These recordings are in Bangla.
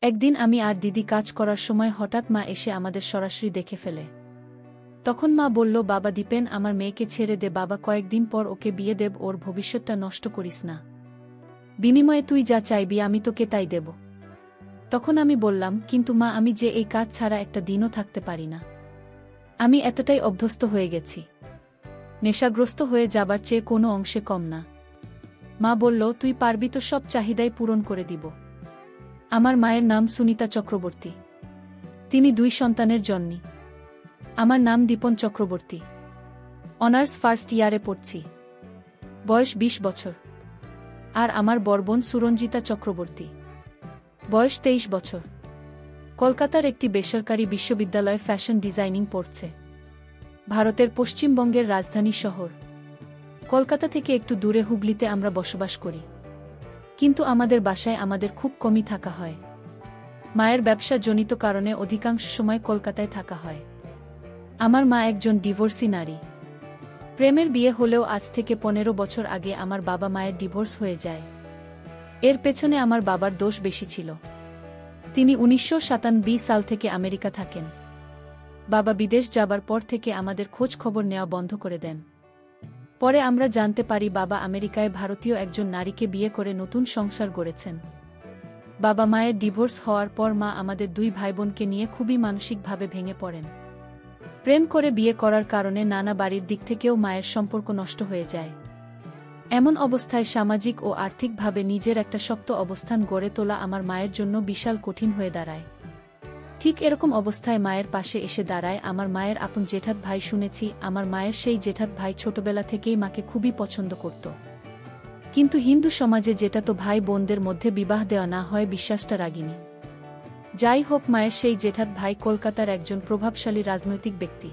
একদিন আমি আর দিদি কাজ করার সময় হঠাৎ মা এসে আমাদের সরাসরি দেখে ফেলে। তখন মা বলল, বাবা দীপেন, আমার মেয়েকে ছেড়ে দে বাবা, কয়েকদিন পর ওকে বিয়ে দেব, ওর ভবিষ্যৎটা নষ্ট করিস না। বিনিময়ে তুই যা চাইবি আমি তোকে তাই দেব। তখন আমি বললাম, কিন্তু মা, আমি যে এই কাজ ছাড়া একটা দিনও থাকতে পারি না। আমি এতটাই অভ্যস্ত হয়ে গেছি। নেশাগ্রস্ত হয়ে যাবার চেয়ে কোনো অংশে কম না। মা বলল, তুই পারবি তো, সব চাহিদাই পূরণ করে দিব। আমার মায়ের নাম সুনিতা চক্রবর্তী। তিনি 2 সন্তানের জননী। আমার নাম দীপন চক্রবর্তী। অনার্স ফার্স্ট ইয়ারে পড়ছি। বয়স 20 বছর। আর আমার বড় বোন সুরঞ্জিতা চক্রবর্তী। বয়স 23 বছর। কলকাতার একটি বেসরকারি বিশ্ববিদ্যালয়ে ফ্যাশন ডিজাইনিং পড়ছে। ভারতের পশ্চিমবঙ্গের রাজধানী শহর কলকাতা থেকে একটু দূরে হুগলিতে আমরা বসবাস করি। কিন্তু আমাদের বাসায় আমাদের খুব কমই থাকা হয়। মায়ের ব্যবসাজনিত কারণে অধিকাংশ সময় কলকাতায় থাকা হয়। আমার মা একজন ডিভোর্সি নারী। প্রেমের বিয়ে হলেও আজ থেকে 15 বছর আগে আমার বাবা মায়ের ডিভোর্স হয়ে যায়। এর পেছনে আমার বাবার দোষ বেশি ছিল। তিনি 1997 সাল থেকে আমেরিকা থাকেন। বাবা বিদেশ যাবার পর থেকে আমাদের খোঁজ খবর নেওয়া বন্ধ করে দেন। পরে আমরা জানতে পারি বাবা আমেরিকায় ভারতীয় একজন নারীকে বিয়ে করে নতুন সংসার গড়েছেন। বাবা মায়ের ডিভোর্স হওয়ার পর মা আমাদের 2 ভাইবোনকে নিয়ে খুবই মানসিকভাবে ভেঙে পড়েন। প্রেম করে বিয়ে করার কারণে নানা বাড়ির দিক থেকেও মায়ের সম্পর্ক নষ্ট হয়ে যায়। এমন অবস্থায় সামাজিক ও আর্থিকভাবে নিজের একটা শক্ত অবস্থান গড়ে তোলা আমার মায়ের জন্য বিশাল কঠিন হয়ে দাঁড়ায়। ঠিক এরকম অবস্থায় মায়ের পাশে এসে দাঁড়ায় আমার মায়ের আপন জেঠাত ভাই। শুনেছি আমার মায়ের সেই জেঠাত ভাই ছোটবেলা থেকেই মাকে খুবই পছন্দ করত। কিন্তু হিন্দু সমাজে যেটা তো ভাই বোনদের মধ্যে বিবাহ দেওয়া না হয় বিশ্বাসটা রাগিনী। যাই হোক, মায়ের সেই জেঠাত ভাই কলকাতার একজন প্রভাবশালী রাজনৈতিক ব্যক্তি।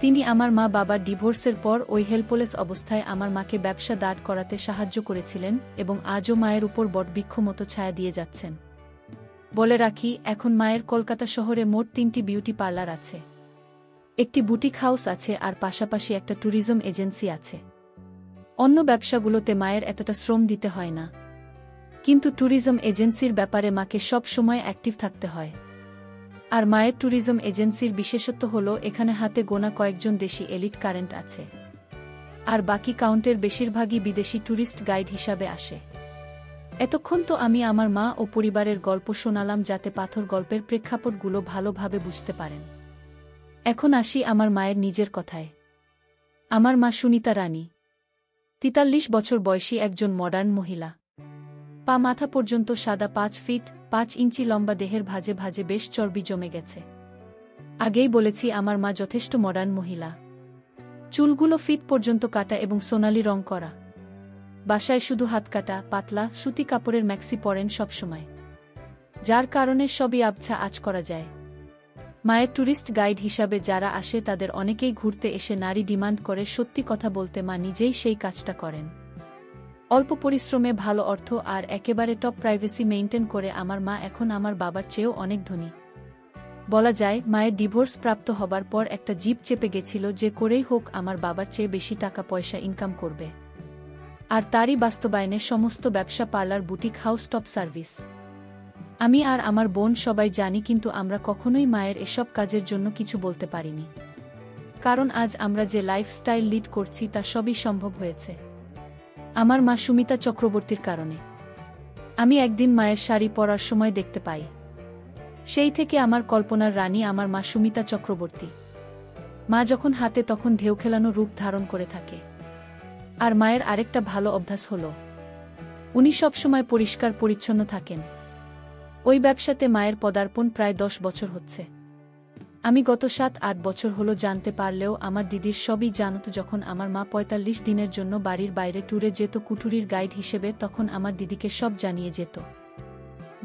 তিনি আমার মা বাবার ডিভোর্সের পর ওই হেল্পলেস অবস্থায় আমার মাকে ব্যবসা দাঁড় করাতে সাহায্য করেছিলেন এবং আজও মায়ের উপর বটবৃক্ষ মতো ছায়া দিয়ে যাচ্ছেন। বলে রাখি, এখন মায়ের কলকাতা শহরে মোট 3টি বিউটি পার্লার আছে, একটি বুটিক হাউস আছে আর পাশাপাশি একটা ট্যুরিজম এজেন্সি আছে। অন্য ব্যবসাগুলোতে মায়ের এতটা শ্রম দিতে হয় না, কিন্তু ট্যুরিজম এজেন্সির ব্যাপারে মাকে সব সময় অ্যাক্টিভ থাকতে হয়। আর মায়ের ট্যুরিজম এজেন্সির বিশেষত্ব হলো এখানে হাতে গোনা কয়েকজন দেশি এলিট কারেন্ট আছে, আর বাকি কাউন্টের বেশিরভাগই বিদেশি ট্যুরিস্ট গাইড হিসাবে আসে। এতক্ষণ তো আমি আমার মা ও পরিবারের গল্প শোনালাম যাতে পাথর গল্পের প্রেক্ষাপটগুলো ভালোভাবে বুঝতে পারেন। এখন আসি আমার মায়ের নিজের কথায়। আমার মা সুনিতা রানী 43 বছর বয়সী একজন মডার্ন মহিলা। পা মাথা পর্যন্ত সাদা, 5 ফিট 5 ইঞ্চি লম্বা, দেহের ভাঁজে ভাঁজে বেশ চর্বি জমে গেছে। আগেই বলেছি আমার মা যথেষ্ট মডার্ন মহিলা। চুলগুলো ফিট পর্যন্ত কাটা এবং সোনালি রং করা। বাসায় শুধু হাত কাটা পাতলা সুতি কাপড়ের ম্যাক্সি পরেন সবসময়, যার কারণে সবই আবছা আঁচ করা যায়। মায়ের ট্যুরিস্ট গাইড হিসাবে যারা আসে তাদের অনেকেই ঘুরতে এসে নারী ডিমান্ড করে। সত্যি কথা বলতে মা নিজেই সেই কাজটা করেন। অল্প পরিশ্রমে ভালো অর্থ আর একেবারে টপ প্রাইভেসি মেইনটেইন করে আমার মা এখন আমার বাবার চেয়েও অনেক ধনী। বলা যায় মায়ের ডিভোর্স প্রাপ্ত হবার পর একটা জিপ চেপে গেছিল যে করেই হোক আমার বাবার চেয়ে বেশি টাকা পয়সা ইনকাম করবে। আর তারই বাস্তবায়নে সমস্ত ব্যবসা, parlour, boutique house, top service. আমি আর আমার বোন সবাই জানি, কিন্তু আমরা কখনোই মায়ের এসব কাজের জন্য কিছু বলতে পারিনি। কারণ আজ আমরা যে লাইফস্টাইল লিড করছি তা সবই সম্ভব হয়েছে আমার মা সুমিতা চক্রবর্তীর কারণে। আমি একদিন মায়ের শাড়ি পরার সময় দেখতে পাই। সেই থেকে আমার কল্পনার রানী আমার মা সুমিতা চক্রবর্তী। মা যখন হাতে তখন ঢেউ খেলানো রূপ ধারণ করে থাকে। আর মায়ের আরেকটা ভালো অভ্যাস হলো উনি সবসময় পরিষ্কার পরিচ্ছন্ন থাকেন। ওই ব্যবসাতে মায়ের পদার্পণ প্রায় 10 বছর হচ্ছে। আমি গত 7-8 বছর হলো জানতে পারলেও আমার দিদির সবই জানত। যখন আমার মা 45 দিনের জন্য বাড়ির বাইরে ট্যুরে যেত কুঠুরির গাইড হিসেবে, তখন আমার দিদিকে সব জানিয়ে যেত,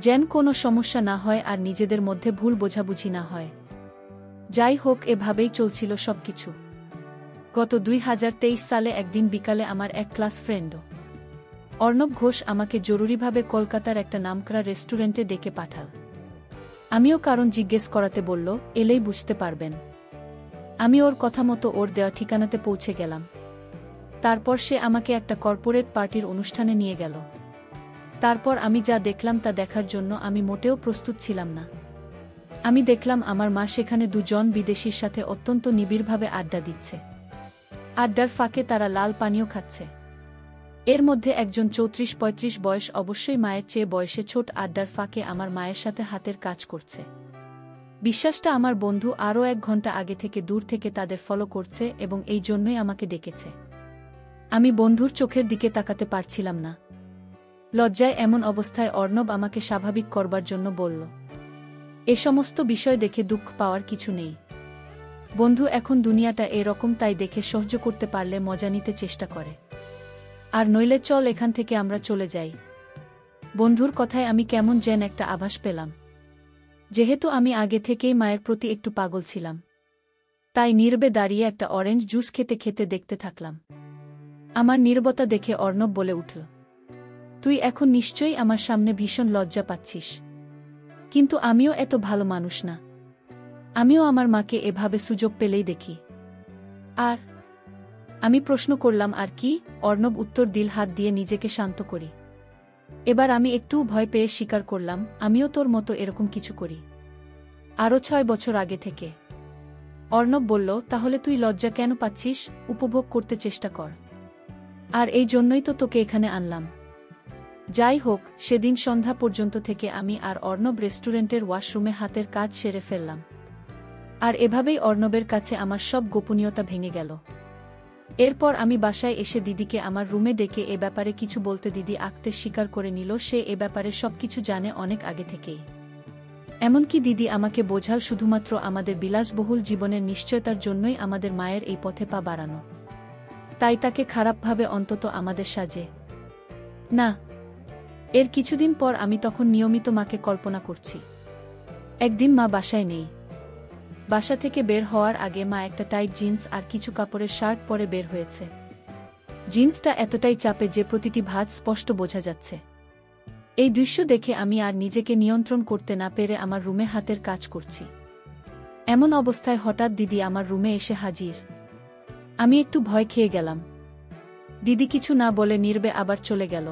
যেন কোনো সমস্যা না হয় আর নিজেদের মধ্যে ভুল বোঝাবুঝি না হয়। যাই হোক, এভাবেই চলছিল সবকিছু। গত 2023 সালে একদিন বিকালে আমার এক ক্লাস ফ্রেন্ড অর্ণব ঘোষ আমাকে জরুরিভাবে কলকাতার একটা নামকরা রেস্টুরেন্টে ডেকে পাঠাল। আমিও কারণ জিজ্ঞেস করাতে বলল, এলেই বুঝতে পারবেন। আমি ওর কথা মতো ওর দেওয়া ঠিকানাতে পৌঁছে গেলাম। তারপর সে আমাকে একটা কর্পোরেট পার্টির অনুষ্ঠানে নিয়ে গেল। তারপর আমি যা দেখলাম তা দেখার জন্য আমি মোটেও প্রস্তুত ছিলাম না। আমি দেখলাম আমার মা সেখানে দুজন বিদেশির সাথে অত্যন্ত নিবিড়ভাবে আড্ডা দিচ্ছে। আড্ডার ফাঁকে তারা লাল পানীয় খাচ্ছে। এর মধ্যে একজন 34-35 বয়স, অবশ্যই মায়ের চেয়ে বয়সে ছোট, আড্ডার ফাঁকে আমার মায়ের সাথে হাতের কাজ করছে। বিশ্বাসটা আমার বন্ধু আরও 1 ঘন্টা আগে থেকে দূর থেকে তাদের ফলো করছে এবং এই জন্যই আমাকে ডেকেছে। আমি বন্ধুর চোখের দিকে তাকাতে পারছিলাম না। লজ্জায় এমন অবস্থায় অর্ণব আমাকে স্বাভাবিক করবার জন্য বলল, এ সমস্ত বিষয় দেখে দুঃখ পাওয়ার কিছু নেই বন্ধু, এখন দুনিয়াটা এরকম, তাই দেখে সহ্য করতে পারলে মজা নিতে চেষ্টা করে, আর নইলে চল এখান থেকে আমরা চলে যাই। বন্ধুর কথায় আমি কেমন যেন একটা আভাস পেলাম। যেহেতু আমি আগে থেকেই মায়ের প্রতি একটু পাগল ছিলাম, তাই নীরবে দাঁড়িয়ে একটা অরেঞ্জ জুস খেতে খেতে দেখতে থাকলাম। আমার নীরবতা দেখে অর্ণব বলে উঠল, তুই এখন নিশ্চয়ই আমার সামনে ভীষণ লজ্জা পাচ্ছিস, কিন্তু আমিও এত ভালো মানুষ না। আমিও আমার মাকে এভাবে সুযোগ পেলেই দেখি। আর আমি প্রশ্ন করলাম, আর কি? অর্ণব উত্তর দিল, হাত দিয়ে নিজেকে শান্ত করি। এবার আমি একটু ভয় পেয়ে স্বীকার করলাম, আমিও তোর মতো এরকম কিছু করি, আরও 6 বছর আগে থেকে। অর্ণব বলল, তাহলে তুই লজ্জা কেন পাচ্ছিস? উপভোগ করতে চেষ্টা কর। আর এই জন্যই তো তোকে এখানে আনলাম। যাই হোক, সেদিন সন্ধ্যা পর্যন্ত থেকে আমি আর অর্ণব রেস্টুরেন্টের ওয়াশরুমে হাতের কাজ সেরে ফেললাম। আর এভাবেই অর্ণবের কাছে আমার সব গোপনীয়তা ভেঙে গেল। এরপর আমি বাসায় এসে দিদিকে আমার রুমে ডেকে এ ব্যাপারে কিছু বলতে দিদি আঁকতে স্বীকার করে নিল সে এ ব্যাপারে সবকিছু জানে অনেক আগে থেকেই। এমনকি দিদি আমাকে বোঝাল শুধুমাত্র আমাদের বিলাসবহুল জীবনের নিশ্চয়তার জন্যই আমাদের মায়ের এই পথে পা বাড়ানো, তাই তাকে খারাপভাবে অন্তত আমাদের সাজে না। এর কিছুদিন পর আমি তখন নিয়মিত মাকে কল্পনা করছি। একদিন মা বাসায় নেই। বাসা থেকে বের হওয়ার আগে মা একটা টাইট জিন্স আর কিছু কাপড়ের শার্ট পরে বের হয়েছে। জিন্সটা এতটাই চাপে যে প্রতিটি ভাঁজ স্পষ্ট বোঝা যাচ্ছে। এই দৃশ্য দেখে আমি আর নিজেকে নিয়ন্ত্রণ করতে না পেরে আমার রুমে হাতের কাজ করছি। এমন অবস্থায় হঠাৎ দিদি আমার রুমে এসে হাজির। আমি একটু ভয় খেয়ে গেলাম। দিদি কিছু না বলে নীরবে আবার চলে গেল।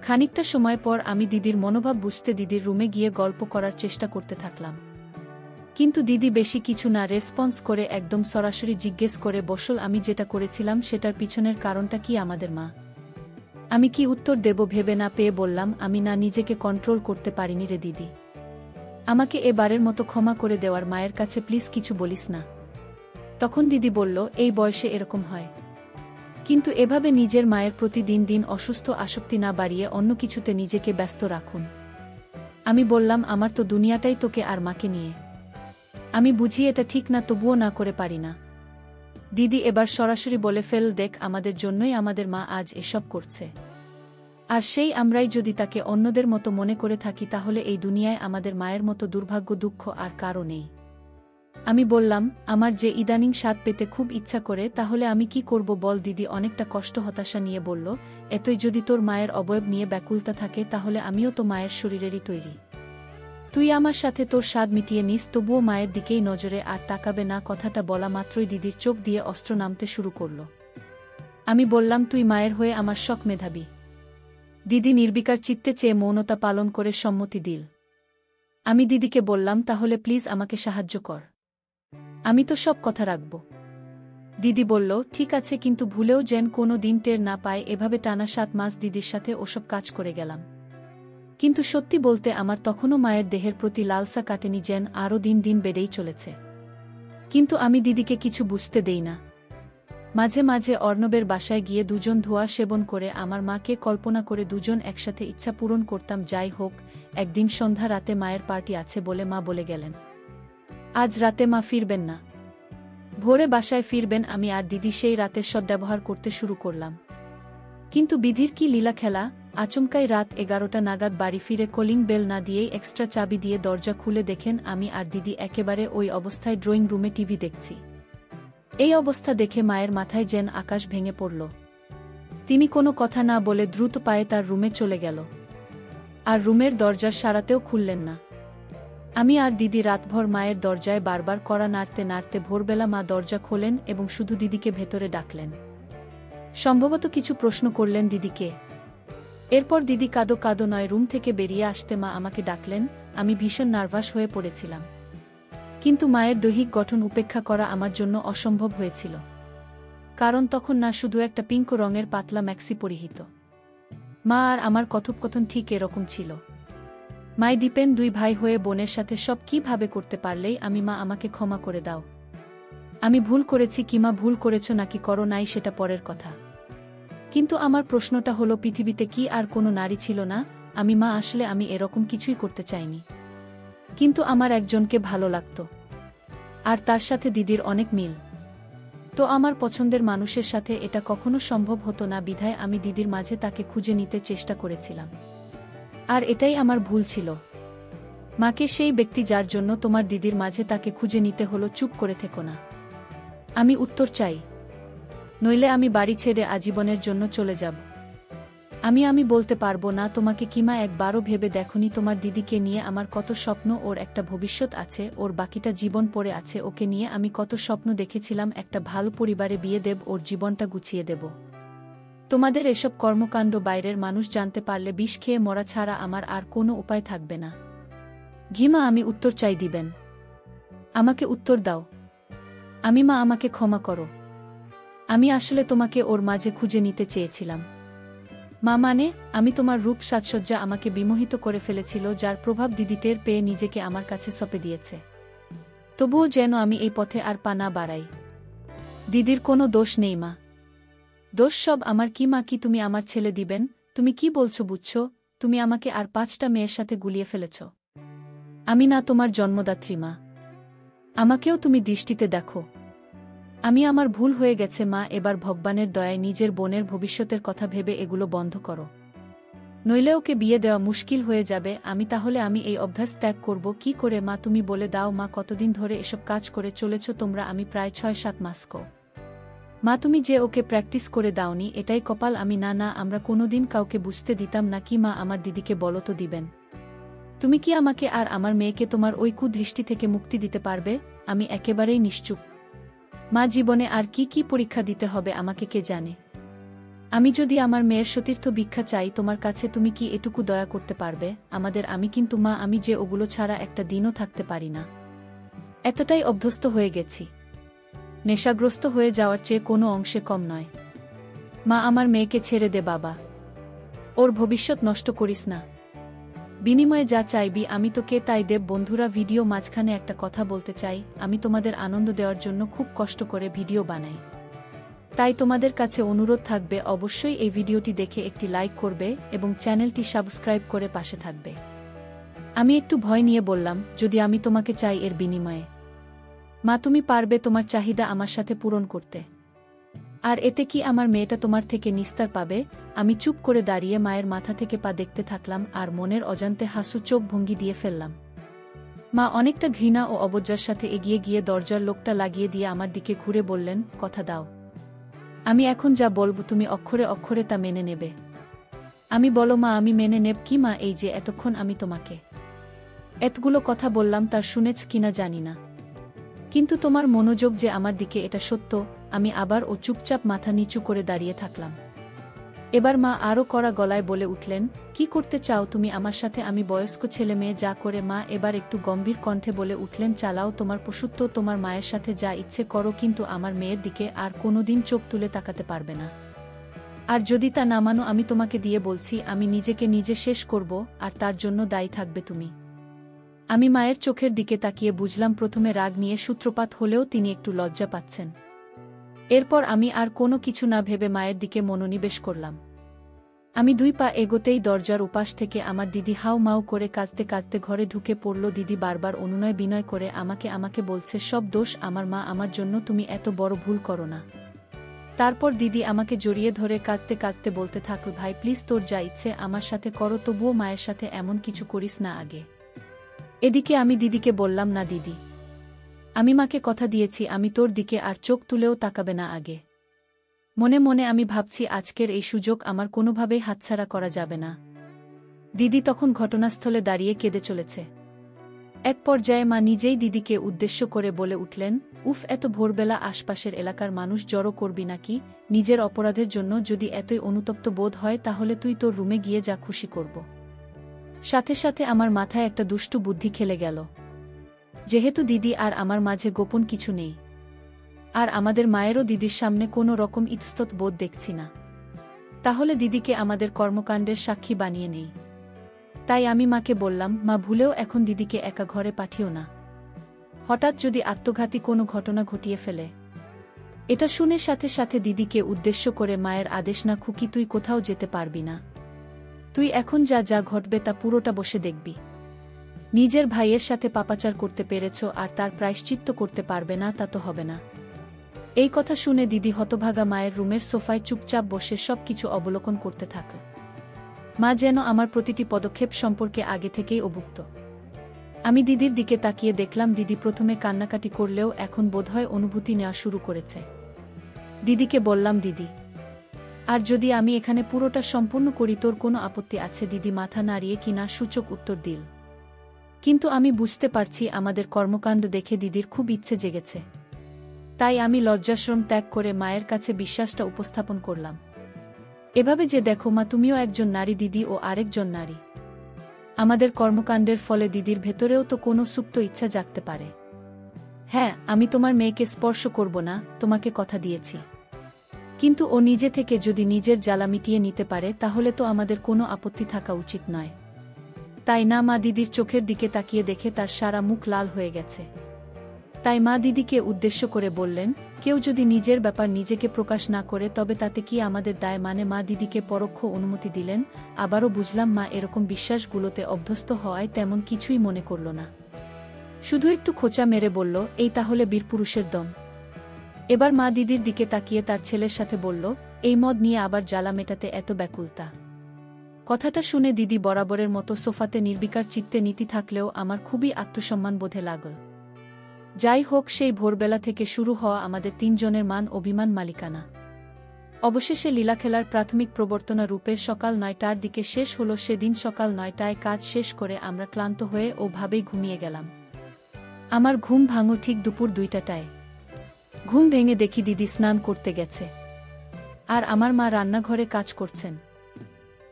খানিকটা সময় পর আমি দিদির মনোভাব বুঝতে দিদির রুমে গিয়ে গল্প করার চেষ্টা করতে থাকলাম। কিন্তু দিদি বেশি কিছু না রেসপন্স করে একদম সরাসরি জিজ্ঞেস করে বসল, আমি যেটা করেছিলাম সেটার পিছনের কারণটা কি আমাদের মা? আমি কি উত্তর দেব ভেবে না পেয়ে বললাম, আমি না নিজেকে কন্ট্রোল করতে পারিনি রে দিদি। আমাকে এবারের মতো ক্ষমা করে দেওয়ার মায়ের কাছে প্লিজ কিছু বলিস না। তখন দিদি বলল, এই বয়সে এরকম হয়, কিন্তু এভাবে নিজের মায়ের প্রতি দিন দিন অসুস্থ আসক্তি না বাড়িয়ে অন্য কিছুতে নিজেকে ব্যস্ত রাখুন। আমি বললাম, আমার তো দুনিয়াটাই তোকে আর মাকে নিয়ে। আমি বুঝি এটা ঠিক না, তবুও না করে পারি না। দিদি এবার সরাসরি বলে ফেল, দেখ আমাদের জন্যই আমাদের মা আজ এসব করছে, আর সেই আমরাই যদি তাকে অন্যদের মতো মনে করে থাকি তাহলে এই দুনিয়ায় আমাদের মায়ের মতো দুর্ভাগ্য দুঃখ আর কারও নেই। আমি বললাম, আমার যে ইদানিং স্বাদ পেতে খুব ইচ্ছা করে, তাহলে আমি কি করব বল? দিদি অনেকটা কষ্ট হতাশা নিয়ে বলল, এতই যদি তোর মায়ের অবয়ব নিয়ে ব্যাকুলতা থাকে তাহলে আমিও তো মায়ের শরীরেরই তৈরি। তুই আমার সাথে তোর স্বাদ মিটিয়ে নিস, তবুও মায়ের দিকেই নজরে আর তাকাবে না। কথাটা বলা মাত্রই দিদির চোখ দিয়ে অস্ত্র নামতে শুরু করল। আমি বললাম, তুই মায়ের হয়ে আমার শখ মেধাবী। দিদি নির্বিকার চিত্তে চেয়ে মৌনতা পালন করে সম্মতি দিল। আমি দিদিকে বললাম, তাহলে প্লিজ আমাকে সাহায্য কর, আমি তো সব কথা রাখব। দিদি বলল, ঠিক আছে, কিন্তু ভুলেও যেন কোনো দিন টের না পায়। এভাবে টানা 7 মাস দিদির সাথে ওসব কাজ করে গেলাম। কিন্তু সত্যি বলতে আমার তখনও মায়ের দেহের প্রতি লালসা কাটেনি, যেন আরও দিন দিন বেড়েই চলেছে। কিন্তু আমি দিদিকে কিছু বুঝতে দেই না। মাঝে মাঝে অর্ণবের বাসায় গিয়ে দুজন ধোঁয়া সেবন করে আমার মাকে কল্পনা করে দুজন একসাথে ইচ্ছা পূরণ করতাম। যাই হোক, একদিন সন্ধ্যা রাতে মায়ের পার্টি আছে বলে মা বলে গেলেন, আজ রাতে মা ফিরবেন না, ভোরে বাসায় ফিরবেন। আমি আর দিদি সেই রাতের সদ্ব্যবহার করতে শুরু করলাম। কিন্তু বিধির কি লীলা খেলা, আচমকাই রাত 11টা নাগাদ বাড়ি ফিরে কলিং বেল না দিয়েই এক্সট্রা চাবি দিয়ে দরজা খুলে দেখেন আমি আর দিদি একেবারে ওই অবস্থায় ড্রয়িং রুমে টিভি দেখছি। এই অবস্থা দেখে মায়ের মাথায় যেন আকাশ ভেঙে পড়ল। তিনি কোনো কথা না বলে দ্রুত পায়ে তার রুমে চলে গেল, আর রুমের দরজার সারাতেও খুললেন না। আমি আর দিদি রাতভর মায়ের দরজায় বারবার কড়া নাড়তে নাড়তে ভোরবেলা মা দরজা খোলেন এবং শুধু দিদিকে ভেতরে ডাকলেন। সম্ভবত কিছু প্রশ্ন করলেন দিদিকে। এরপর দিদি কাঁদো কাঁদো নয় রুম থেকে বেরিয়ে আসতে মা আমাকে ডাকলেন। আমি ভীষণ নার্ভাস হয়ে পড়েছিলাম, কিন্তু মায়ের দৈহিক গঠন উপেক্ষা করা আমার জন্য অসম্ভব হয়েছিল। কারণ তখন না শুধু একটা পিঙ্ক রঙের পাতলা ম্যাক্সি পরিহিত। মা আর আমার কথোপকথন ঠিক এরকম ছিল। মাই দীপেন, দুই ভাই হয়ে বোনের সাথে সব কিভাবে করতে পারলেই আমি, মা আমাকে ক্ষমা করে দাও। আমি ভুল করেছি কি মা? ভুল করেছ নাকি করো নাই সেটা পরের কথা, কিন্তু আমার প্রশ্নটা হলো পৃথিবীতে কি আর কোনো নারী ছিল না? আমি, মা আসলে আমি এরকম কিছুই করতে চাইনি, কিন্তু আমার একজনকে ভালো লাগতো, আর তার সাথে দিদির অনেক মিল। তো আমার পছন্দের মানুষের সাথে এটা কখনো সম্ভব হতো না, বিধায় আমি দিদির মাঝে তাকে খুঁজে নিতে চেষ্টা করেছিলাম। আর এটাই আমার ভুল ছিল। মাকে, সেই ব্যক্তি যার জন্য তোমার দিদির মাঝে তাকে খুঁজে নিতে হলো, চুপ করে থেকো না। আমি উত্তর চাই, নইলে আমি বাড়ি ছেড়ে আজীবনের জন্য চলে যাব। আমি বলতে পারবো না তোমাকে কি মা একবারও ভেবে দেখনি তোমার দিদিকে নিয়ে আমার কত স্বপ্ন? ওর একটা ভবিষ্যৎ আছে, ওর বাকিটা জীবন পড়ে আছে। ওকে নিয়ে আমি কত স্বপ্ন দেখেছিলাম, একটা ভালো পরিবারে বিয়ে দেব, ওর জীবনটা গুছিয়ে দেব। তোমাদের এসব কর্মকাণ্ড বাইরের মানুষ জানতে পারলে বিষ খেয়ে মরা ছাড়া আমার আর কোনো উপায় থাকবে না। ঘিমা, আমি উত্তর চাই, দিবেন? আমাকে উত্তর দাও। আমি, মা আমাকে ক্ষমা করো। আমি আসলে তোমাকে ওর মাঝে খুঁজে নিতে চেয়েছিলাম। মা, মানে আমি তোমার রূপ সাজসজ্জা আমাকে বিমোহিত করে ফেলেছিল, যার প্রভাব দিদি টের পেয়ে নিজেকে আমার কাছে সঁপে দিয়েছে। তবুও যেন আমি এই পথে আর পা না বাড়াই। দিদির কোনো দোষ নেই মা, দোষ সব আমার। কি মা, কি তুমি আমার ছেলে দিবেন? তুমি কি বলছো বুঝছো? তুমি আমাকে আর 5টা মেয়ের সাথে গুলিয়ে ফেলেছ। আমি না তোমার জন্মদাত্রী মা, আমাকেও তুমি দৃষ্টিতে দেখো। আমার ভুল হয়ে গেছে মা, এবার ভগবানের দয়ায় নিজের বোনের ভবিষ্যতের কথা ভেবে এগুলো বন্ধ করো, নইলে ওকে বিয়ে দেওয়া মুশকিল হয়ে যাবে। তাহলে আমি এই অভ্যাস ত্যাগ করব কি করে মা? তুমি বলে দাও মা, কতদিন ধরে এসব কাজ করে চলেছ তোমরা? আমি প্রায় 6-7 মাস। মা, তুমি যে ওকে প্র্যাকটিস করে দাওনি এটাই কপাল। আমি, না না, আমরা কোনোদিন কাউকে বুঝতে দিতাম না। কি মা, আমার দিদিকে বলো তো দিবেন? তুমি কি আমাকে আর আমার মেয়েকে তোমার ওই কুদৃষ্টি থেকে মুক্তি দিতে পারবে? আমি একেবারেই নিশ্চুপ মা, জীবনে আর কি কি পরীক্ষা দিতে হবে আমাকে কে জানে। আমি যদি আমার মেয়ের সতীর্থ ভিক্ষা চাই তোমার কাছে, তুমি কি এটুকু দয়া করতে পারবে আমাদের? আমি কিন্তু মা, আমি যে ওগুলো ছাড়া একটা দিনও থাকতে পারি না। এতটাই অভ্যস্ত হয়ে গেছি, নেশাগ্রস্ত হয়ে যাওয়ার চেয়ে কোনো অংশে কম নয়। মা, আমার মেয়েকে ছেড়ে দে বাবা, ওর ভবিষ্যৎ নষ্ট করিস না। বিনিময়ে যা চাইবি আমি তোকে তাই দেব। বন্ধুরা, ভিডিও মাঝখানে একটা কথা বলতে চাই। আমি তোমাদের আনন্দ দেওয়ার জন্য খুব কষ্ট করে ভিডিও বানাই, তাই তোমাদের কাছে অনুরোধ থাকবে অবশ্যই এই ভিডিওটি দেখে একটি লাইক করবে এবং চ্যানেলটি সাবস্ক্রাইব করে পাশে থাকবে। আমি একটু ভয় নিয়ে বললাম, যদি আমি তোমাকে চাই এর বিনিময়ে? মা, তুমি পারবে তোমার চাহিদা আমার সাথে পূরণ করতে? আর এতে কি আমার মেয়েটা তোমার থেকে নিস্তার পাবে? আমি চুপ করে দাঁড়িয়ে মায়ের মাথা থেকে পা দেখতে থাকলাম আর মনের অজান্তে হাসু চোখ ভঙ্গি দিয়ে ফেললাম। মা অনেকটা ঘৃণা ও অবজ্ঞার সাথে এগিয়ে গিয়ে দরজার লোকটা লাগিয়ে দিয়ে আমার দিকে ঘুরে বললেন, কথা দাও আমি এখন যা বলবো তুমি অক্ষরে অক্ষরে তা মেনে নেবে? আমি, বলো মা, আমি মেনে নেব। কি মা, এই যে এতক্ষণ আমি তোমাকে এতগুলো কথা বললাম তার শুনেছ কিনা জানি না, কিন্তু তোমার মনোযোগ যে আমার দিকে, এটা সত্য। আমি আবার ও চুপচাপ মাথা নিচু করে দাঁড়িয়ে থাকলাম। এবার মা আরও কড়া গলায় বলে উঠলেন, কি করতে চাও তুমি আমার সাথে? আমি বয়স্ক ছেলে মেয়ে যা করে। মা এবার একটু গম্ভীর কণ্ঠে বলে উঠলেন, চালাও তোমার পশুত্ব, তোমার মায়ের সাথে যা ইচ্ছে করো, কিন্তু আমার মেয়ের দিকে আর কোনোদিন চোখ তুলে তাকাতে পারবে না। আর যদি তা না মানো, আমি তোমাকে দিয়ে বলছি আমি নিজেকে নিজে শেষ করব, আর তার জন্য দায়ী থাকবে তুমি। আমি মায়ের চোখের দিকে তাকিয়ে বুঝলাম প্রথমে রাগ নিয়ে সূত্রপাত হলেও তিনি একটু লজ্জা পাচ্ছেন। এরপর আমি আর কোনো কিছু না ভেবে মায়ের দিকে মনোনিবেশ করলাম। আমি 2 পা এগোতেই দরজার উপাস থেকে আমার দিদি হাউ মাউ করে কাঁদতে কাঁদতে ঘরে ঢুকে পড়ল। দিদি বারবার অনুনয় বিনয় করে আমাকে বলছে, সব দোষ আমার মা, আমার জন্য তুমি এত বড় ভুল করো না। তারপর দিদি আমাকে জড়িয়ে ধরে কাঁদতে কাঁদতে বলতে থাকল, ভাই প্লিজ, তোর যা ইচ্ছে আমার সাথে করো, তবুও মায়ের সাথে এমন কিছু করিস না আগে। এদিকে আমি দিদিকে বললাম, না দিদি, আমি মাকে কথা দিয়েছি আমি তোর দিকে আর চোখ তুলেও তাকাবে না আগে। মনে মনে আমি ভাবছি আজকের এই সুযোগ আমার কোনোভাবেই হাতছাড়া করা যাবে না। দিদি তখন ঘটনাস্থলে দাঁড়িয়ে কেঁদে চলেছে। এক পর্যায়ে মা নিজেই দিদিকে উদ্দেশ্য করে বলে উঠলেন, উফ, এত ভোরবেলা আশপাশের এলাকার মানুষ জড়ো করবি নাকি? নিজের অপরাধের জন্য যদি এতই অনুতপ্ত বোধ হয় তাহলে তুই তোর রুমে গিয়ে যা খুশি করব। সাথে সাথে আমার মাথায় একটা দুষ্টু বুদ্ধি খেলে গেল। যেহেতু দিদি আর আমার মাঝে গোপন কিছু নেই, আর আমাদের মায়েরও দিদির সামনে কোনো রকম ইতস্তত বোধ দেখছি না, তাহলে দিদিকে আমাদের কর্মকাণ্ডের সাক্ষী বানিয়ে নেই। তাই আমি মাকে বললাম, মা, ভুলেও এখন দিদিকে একা ঘরে পাঠিও না। হঠাৎ যদি আত্মঘাতী কোনো ঘটনা ঘটিয়ে ফেলে। এটা শুনে সাথে সাথে দিদিকে উদ্দেশ্য করে মায়ের আদেশ, না খুকি, তুই কোথাও যেতে পারবি না। তুই এখন যা যা ঘটবে তা পুরোটা বসে দেখবি। নিজের ভাইয়ের সাথে পাপাচার করতে পেরেছ আর তার প্রায়শ্চিত্ত করতে পারবে না, তা তো হবে না। এই কথা শুনে দিদি হতভাগা মায়ের রুমের সোফায় চুপচাপ বসে সব কিছু অবলোকন করতে থাকে। মা যেন আমার প্রতিটি পদক্ষেপ সম্পর্কে আগে থেকেই অভুক্ত। আমি দিদির দিকে তাকিয়ে দেখলাম দিদি প্রথমে কান্নাকাটি করলেও এখন বোধহয় অনুভূতি নেওয়া শুরু করেছে। দিদিকে বললাম, দিদি, আর যদি আমি এখানে পুরোটা সম্পূর্ণ করি তোর কোনো আপত্তি আছে? দিদি মাথা নাড়িয়ে কিনা সূচক উত্তর দিল। কিন্তু আমি বুঝতে পারছি আমাদের কর্মকাণ্ড দেখে দিদির খুব ইচ্ছে জেগেছে। তাই আমি লজ্জাশ্রম ত্যাগ করে মায়ের কাছে বিশ্বাসটা উপস্থাপন করলাম। এভাবে যে দেখো মা, তুমিও একজন নারী দিদি ও আরেকজন নারী। আমাদের কর্মকাণ্ডের ফলে দিদির ভেতরেও তো কোনো সুপ্ত ইচ্ছা জাগতে পারে। হ্যাঁ, আমি তোমার মেয়েকে স্পর্শ করব না, তোমাকে কথা দিয়েছি। কিন্তু ও নিজে থেকে যদি নিজের জ্বালা মিটিয়ে নিতে পারে তাহলে তো আমাদের কোনো আপত্তি থাকা উচিত নয়, তাই না? মা দিদির চোখের দিকে তাকিয়ে দেখে তার সারা মুখ লাল হয়ে গেছে। তাই মা দিদিকে উদ্দেশ্য করে বললেন, কেউ যদি নিজের ব্যাপার নিজেকে প্রকাশ না করে তবে তাতে কি আমাদের দায়? মানে মা দিদিকে পরোক্ষ অনুমতি দিলেন। আবারও বুঝলাম মা এরকম বিশ্বাসগুলোতে অভ্যস্ত হওয়ায় তেমন কিছুই মনে করল না, শুধু একটু খোঁচা মেরে বলল, এই তাহলে বীরপুরুষের দম। এবার মা দিদির দিকে তাকিয়ে তার ছেলের সাথে বলল, এই মদ নিয়ে আবার জ্বালা মেটাতে এত ব্যাকুলতা? কথাটা শুনে দিদি বরাবরের মতো সোফাতে নির্বিকার চিত্তে নীতি থাকলেও আমার খুবই আত্মসম্মান বোধে লাগল। যাই হোক, সেই ভোরবেলা থেকে শুরু হওয়া আমাদের তিনজনের মান অভিমান মালিকানা অবশেষে লীলাখেলার প্রাথমিক প্রবর্তনা রূপে সকাল ৯টার দিকে শেষ হলো। সেদিন সকাল ৯টায় কাজ শেষ করে আমরা ক্লান্ত হয়ে ওভাবেই ঘুমিয়ে গেলাম। আমার ঘুম ভাঙল ঠিক দুপুর ২টায়। ঘুম ভেঙে দেখি দিদি স্নান করতে গেছে, আর আমার মা রান্নাঘরে কাজ করছেন।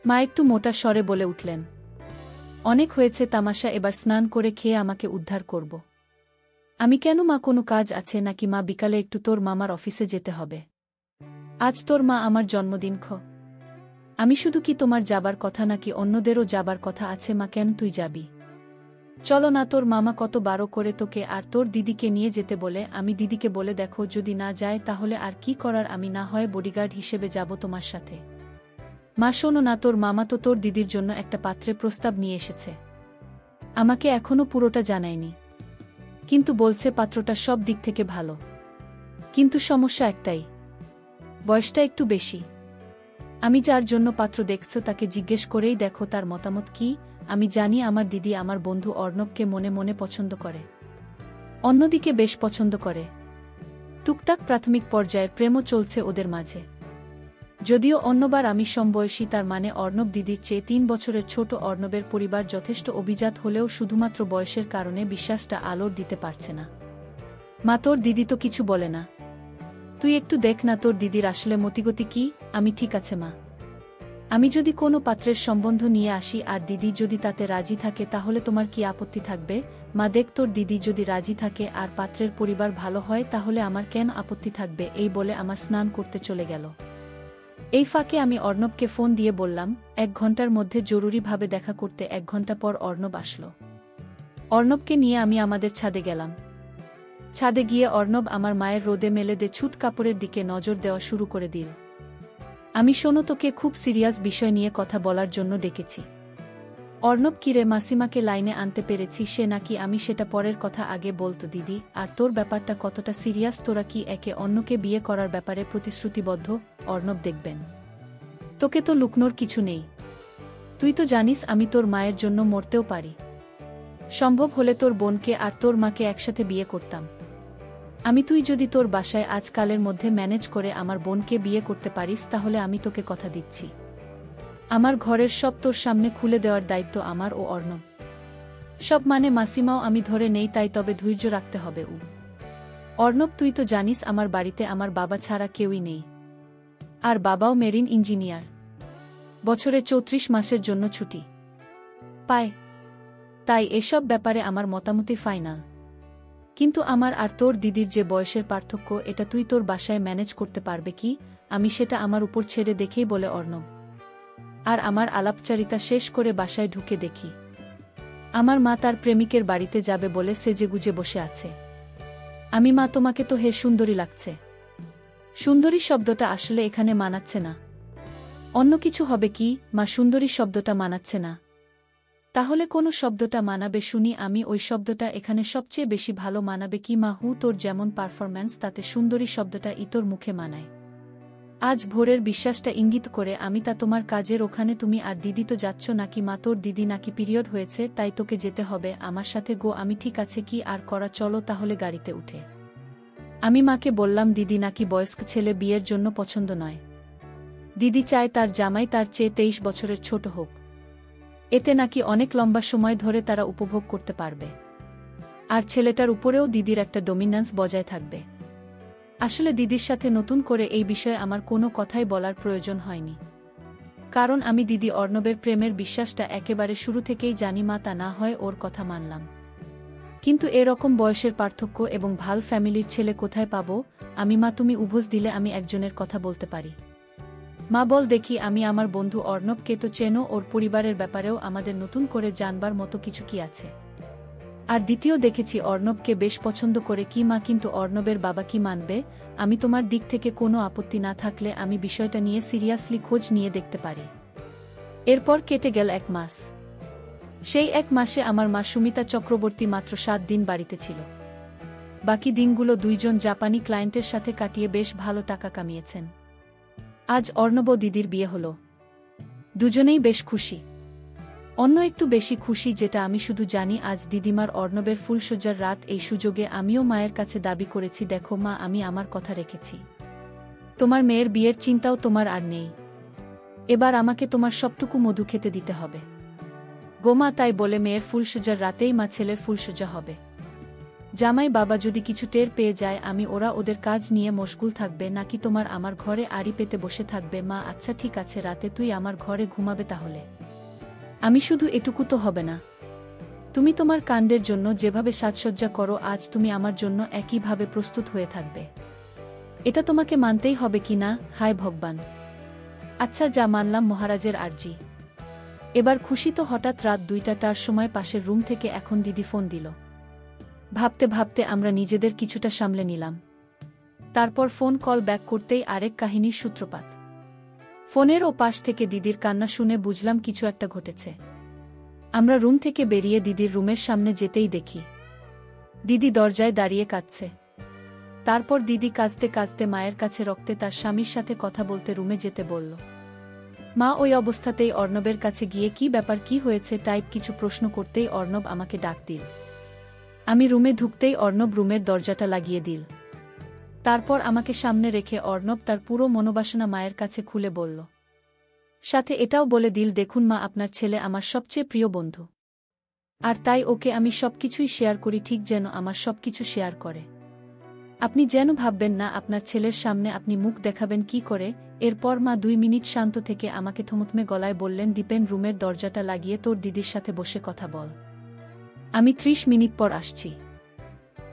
মা একটু মোটা স্বরে বলে উঠলেন, অনেক হয়েছে তামাশা, এবার স্নান করে খেয়ে আমাকে উদ্ধার করব। আমি, কেন মা, কোনো কাজ আছে নাকি? মা, বিকালে একটু তোর মামার অফিসে যেতে হবে। আজ তোর মা আমার জন্মদিন। আমি শুধু কি তোমার যাবার কথা নাকি অন্যদেরও যাবার কথা আছে? মা, কেন তুই যাবি? চলো না, তোর মামা কত বারো করে তোকে আর তোর দিদিকে নিয়ে যেতে বলে। আমি দিদিকে বলে দেখো, যদি না যায় তাহলে আর কি করার, আমি না হয় বডিগার্ড হিসেবে যাব তোমার সাথে। মা, শোনো না, তোর মামা তো তোর দিদির জন্য একটা পাত্রে প্রস্তাব নিয়ে এসেছে। আমাকে এখনো পুরোটা জানায়নি, কিন্তু বলছে পাত্রটা সব দিক থেকে ভালো। কিন্তু সমস্যা একটাই, বয়সটা একটু বেশি। আমি যার জন্য পাত্র দেখছো তাকে জিজ্ঞেস করেই দেখো তার মতামত কি। আমি জানি আমার দিদি আমার বন্ধু অর্ণবকে মনে মনে পছন্দ করে, অন্যদিকে বেশ পছন্দ করে। টুকটাক প্রাথমিক পর্যায়ের প্রেমও চলছে ওদের মাঝে। যদিও অন্যবার আমি সমবয়সী, তার মানে অর্ণব দিদির চেয়ে ৩ বছরের ছোট। অর্ণবের পরিবার যথেষ্ট অভিজাত হলেও শুধুমাত্র বয়সের কারণে বিশ্বাসটা আলোর দিতে পারছে না। মা, তোর দিদি তো কিছু বলে না? তুই একটু দেখ না তোর দিদির আসলে মতিগতি কি। আমি, ঠিক আছে মা, আমি যদি কোনো পাত্রের সম্বন্ধ নিয়ে আসি আর দিদি যদি তাতে রাজি থাকে তাহলে তোমার কি আপত্তি থাকবে? মা, দেখ, তোর দিদি যদি রাজি থাকে আর পাত্রের পরিবার ভালো হয় তাহলে আমার কেন আপত্তি থাকবে? এই বলে আমার স্নান করতে চলে গেল। এই ফাঁকে আমি অর্ণবকে ফোন দিয়ে বললাম ১ ঘন্টার মধ্যে জরুরিভাবে দেখা করতে। ১ ঘন্টা পর অর্ণব আসলো। অর্ণবকে নিয়ে আমি আমাদের ছাদে গেলাম। ছাদে গিয়ে অর্ণব আমার মায়ের রোদে মেলে দে ছুট কাপড়ের দিকে নজর দেওয়া শুরু করে দিল। আমি, শোনো, তোকে খুব সিরিয়াস বিষয় নিয়ে কথা বলার জন্য ডেকেছি। অর্ণব, কিরে, মাসিমাকে লাইনে আনতে পেরেছি সে নাকি? আমি, সেটা পরের কথা, আগে বলতো দিদি, আর তোর ব্যাপারটা কতটা সিরিয়াস? তোরা কি একে অন্যকে বিয়ে করার ব্যাপারে প্রতিশ্রুতিবদ্ধ? অর্ণব, দেখবেন, তোকে তো লুকনোর কিছু নেই। তুই তো জানিস আমি তোর মায়ের জন্য মরতেও পারি। সম্ভব হলে তোর বোনকে আর তোর মাকে একসাথে বিয়ে করতাম আমি। তুই যদি তোর বাসায় আজকালের মধ্যে ম্যানেজ করে আমার বোনকে বিয়ে করতে পারিস তাহলে আমি তোকে কথা দিচ্ছি, আমার ঘরের সব তোর সামনে খুলে দেওয়ার দায়িত্ব আমার ও অর্ণব। সব মানে মাসিমাও আমি ধরে নেই তাই, তবে ধৈর্য রাখতে হবে। অর্ণব, তুই তো জানিস আমার বাড়িতে আমার বাবা ছাড়া কেউই নেই। আর বাবাও মেরিন ইঞ্জিনিয়ার। বছরে 34 মাসের জন্য ছুটি পায়। তাই এসব ব্যাপারে আমার মতামতই ফাইনাল। কিন্তু আমার আর তোর দিদির যে বয়সের পার্থক্য, এটা তুই তোর বাসায় ম্যানেজ করতে পারবে কি? আমি সেটা আমার উপর ছেড়ে দেখেই বলে অর্ণব। আর আমার আলাপচারিতা শেষ করে বাসায় ঢুকে দেখি আমার মা তার প্রেমিকের বাড়িতে যাবে বলে সেজেগুজে বসে আছে। আমি, মা তোমাকে তো হে সুন্দরী লাগছে। সুন্দরী শব্দটা আসলে এখানে মানাচ্ছে না। অন্য কিছু হবে কি? মা, সুন্দরী শব্দটা মানাচ্ছে না। তাহলে কোন শব্দটা মানাবে শুনি? আমি, ওই শব্দটা এখানে সবচেয়ে বেশি ভালো মানাবে কি মা? তোর যেমন পারফরম্যান্স, তাতে সুন্দরী শব্দটা তোর মুখে মানায়। আজ ভোরের বিশ্বাসটা ইঙ্গিত করে আমি, তা তোমার কাজের ওখানে তুমি আর দিদি তো যাচ্ছ নাকি মা? তোর দিদি নাকি পিরিয়ড হয়েছে, তাই তোকে যেতে হবে আমার সাথে গো। আমি, ঠিক আছে, কি আর করা, চলো তাহলে গাড়িতে উঠে। আমি মাকে বললাম দিদি নাকি বয়স্ক ছেলে বিয়ের জন্য পছন্দ নয়। দিদি চায় তার জামাই তার চেয়ে 23 বছরের ছোট হোক। এতে নাকি অনেক লম্বা সময় ধরে তারা উপভোগ করতে পারবে। আর ছেলেটার উপরেও দিদির একটা ডমিন্যান্স বজায় থাকবে। আসলে দিদির সাথে নতুন করে এই বিষয়ে আমার কোনো কথাই বলার প্রয়োজন হয়নি। কারণ আমি দিদি অর্ণবের প্রেমের বিশ্বাসটা একেবারে শুরু থেকেই জানি মা, তা না হয় ওর কথা মানলাম। কিন্তু এরকম বয়সের পার্থক্য এবং ভাল ফ্যামিলির ছেলে কোথায় পাবো আমি? মা, তুমি উভোজ দিলে আমি একজনের কথা বলতে পারি। মা, বল দেখি। আমি, আমার বন্ধু অর্ণবকে তো চেনো, ওর পরিবারের ব্যাপারেও আমাদের নতুন করে জানবার মতো কিছু কি আছে? আর দ্বিতীয়, দেখেছি অর্ণবকে বেশ পছন্দ করে কি মা? কিন্তু অর্ণবের বাবা কি মানবে? আমি, তোমার দিক থেকে কোনো আপত্তি না থাকলে আমি বিষয়টা নিয়ে সিরিয়াসলি খোঁজ নিয়ে দেখতে পারি। এরপর কেটে গেল 1 মাস। সেই 1 মাসে আমার মা সুমিতা চক্রবর্তী মাত্র 7 দিন বাড়িতে ছিল। বাকি দিনগুলো 2 জন জাপানি ক্লায়েন্টের সাথে কাটিয়ে বেশ ভালো টাকা কামিয়েছেন। আজ অর্ণব দিদির বিয়ে হলো। দুজনেই বেশ খুশি। অন্য একটু বেশি খুশি যেটা আমি শুধু জানি, আজ দিদিমার অর্ণবের ফুলসজ্জার রাত। এই সুযোগে আমিও মায়ের কাছে দাবি করেছি, দেখো মা, আমি আমার কথা রেখেছি। তোমার মেয়ের বিয়ের চিন্তাও তোমার আর নেই। এবার আমাকে তোমার সবটুকু মধু খেতে দিতে হবে গোমা। তাই বলে মেয়ের ফুলসজ্জার রাতেই মা ছেলের ফুলসজ্জা হবে। জামাই বাবা যদি কিছু টের পেয়ে যায় আমি, ওরা ওদের কাজ নিয়ে মশগুল থাকবে নাকি তোমার আমার ঘরে আড়ি পেতে বসে থাকবে? মা, আচ্ছা ঠিক আছে, রাতে তুই আমার ঘরে ঘুমাবে তাহলে। আমি, শুধু এটুকু তো হবে না। তুমি তোমার কাণ্ডের জন্য যেভাবে সাজসজ্জা করো, আজ তুমি আমার জন্য একইভাবে প্রস্তুত হয়ে থাকবে। এটা তোমাকে মানতেই হবে কি না? হায় ভগবান! আচ্ছা, যা মানলাম মহারাজের আর্জি। এবার খুশি তো। হঠাৎ রাত 2টার সময় পাশের রুম থেকে এখন দিদি ফোন দিল। ভাবতে ভাবতে আমরা নিজেদের কিছুটা সামলে নিলাম। তারপর ফোন কল ব্যাক করতেই আরেক কাহিনীর সূত্রপাত। ফোনের ও পাশ থেকে দিদির কান্না শুনে বুঝলাম কিছু একটা ঘটেছে। আমরা রুম থেকে বেরিয়ে দিদির রুমের সামনে যেতেই দেখি দিদি দরজায় দাঁড়িয়ে কাঁদছে। তারপর দিদি কাঁদতে কাঁদতে মায়ের কাছে রক্তে তার স্বামীর সাথে কথা বলতে রুমে যেতে বলল। মা ওই অবস্থাতেই অর্ণবের কাছে গিয়ে কি ব্যাপার, কি হয়েছে টাইপ কিছু প্রশ্ন করতেই অর্ণব আমাকে ডাক দিল। আমি রুমে ঢুকতেই অর্ণব রুমের দরজাটা লাগিয়ে দিল। তারপর আমাকে সামনে রেখে অর্ণব তার পুরো মনোবাসনা মায়ের কাছে খুলে বলল। সাথে এটাও বলে দিল, দেখুন মা, আপনার ছেলে আমার সবচেয়ে প্রিয় বন্ধু। আর তাই ওকে আমি সবকিছুই শেয়ার করি, ঠিক যেন আমার সবকিছু শেয়ার করে। আপনি যেন ভাববেন না আপনার ছেলের সামনে আপনি মুখ দেখাবেন কি করে। এরপর মা 2 মিনিট শান্ত থেকে আমাকে থমথমে গলায় বললেন, দীপেন, রুমের দরজাটা লাগিয়ে তোর দিদির সাথে বসে কথা বল। আমি 30 মিনিট পর আসছি।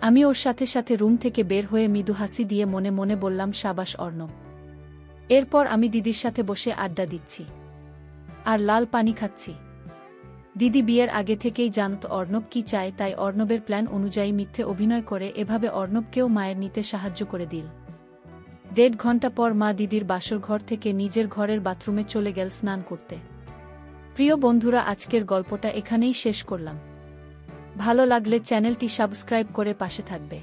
আমি ওর সাথে সাথে রুম থেকে বের হয়ে মৃদু হাসি দিয়ে মনে মনে বললাম, সাবাস অর্ণব। এরপর আমি দিদির সাথে বসে আড্ডা দিচ্ছি আর লাল পানি খাচ্ছি। দিদি বিয়ের আগে থেকেই জানত অর্ণব কি চায়, তাই অর্ণবের প্ল্যান অনুযায়ী মিথ্যে অভিনয় করে এভাবে অর্ণবকেও মায়ের নিতে সাহায্য করে দিল। 1.5 ঘন্টা পর মা দিদির বাসর ঘর থেকে নিজের ঘরের বাথরুমে চলে গেল স্নান করতে। প্রিয় বন্ধুরা, আজকের গল্পটা এখানেই শেষ করলাম। ভালো লাগলে চ্যানেলটি সাবস্ক্রাইব করে পাশে থাকবে।